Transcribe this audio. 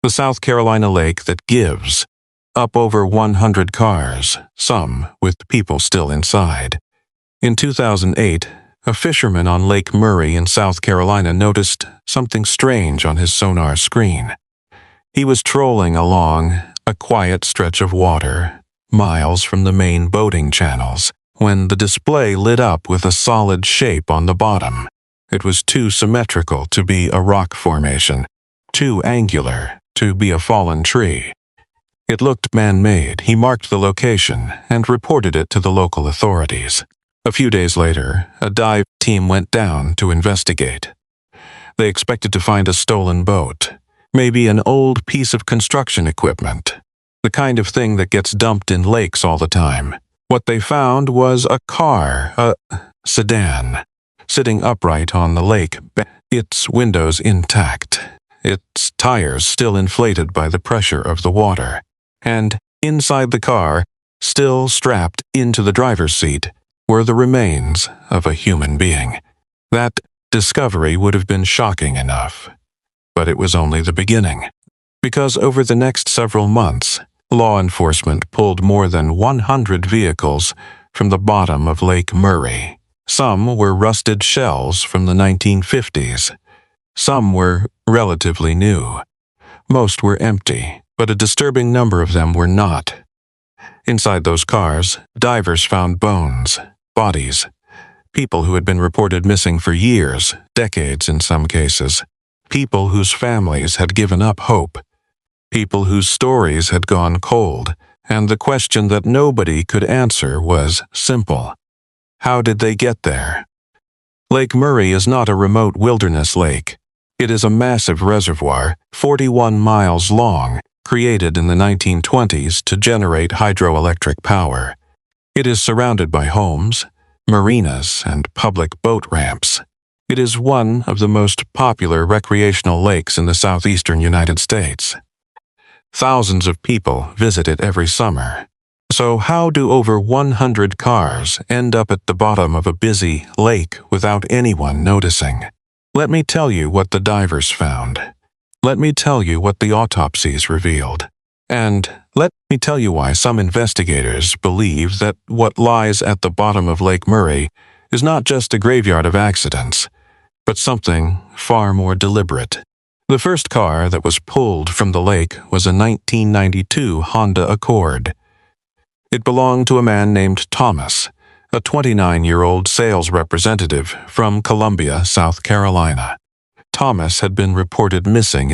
the South Carolina lake that gives, up over 100 cars, some with people still inside. In 2008, a fisherman on Lake Murray in South Carolina noticed something strange on his sonar screen. He was trolling along a quiet stretch of water, miles from the main boating channels, when the display lit up with a solid shape on the bottom. It was too symmetrical to be a rock formation, too angular to be a fallen tree. It looked man-made. He marked the location and reported it to the local authorities. A few days later, a dive team went down to investigate. They expected to find a stolen boat, maybe an old piece of construction equipment, the kind of thing that gets dumped in lakes all the time. What they found was a car, a sedan, sitting upright on the lake, its windows intact, its tires still inflated by the pressure of the water, and inside the car, still strapped into the driver's seat, were the remains of a human being. That discovery would have been shocking enough, but it was only the beginning, because over the next several months, law enforcement pulled more than 100 vehicles from the bottom of Lake Murray. Some were rusted shells from the 1950s. Some were relatively new. Most were empty, but a disturbing number of them were not. Inside those cars, divers found bones, bodies, people who had been reported missing for years, decades in some cases, people whose families had given up hope, people whose stories had gone cold, and the question that nobody could answer was simple. How did they get there? Lake Murray is not a remote wilderness lake. It is a massive reservoir, 41 miles long, created in the 1920s to generate hydroelectric power. It is surrounded by homes, marinas, and public boat ramps. It is one of the most popular recreational lakes in the southeastern United States. Thousands of people visit it every summer. So how do over 100 cars end up at the bottom of a busy lake without anyone noticing? Let me tell you what the divers found. Let me tell you what the autopsies revealed. And let me tell you why some investigators believe that what lies at the bottom of Lake Murray is not just a graveyard of accidents, but something far more deliberate. The first car that was pulled from the lake was a 1992 Honda Accord. It belonged to a man named Thomas, a 29-year-old sales representative from Columbia, South Carolina. Thomas had been reported missing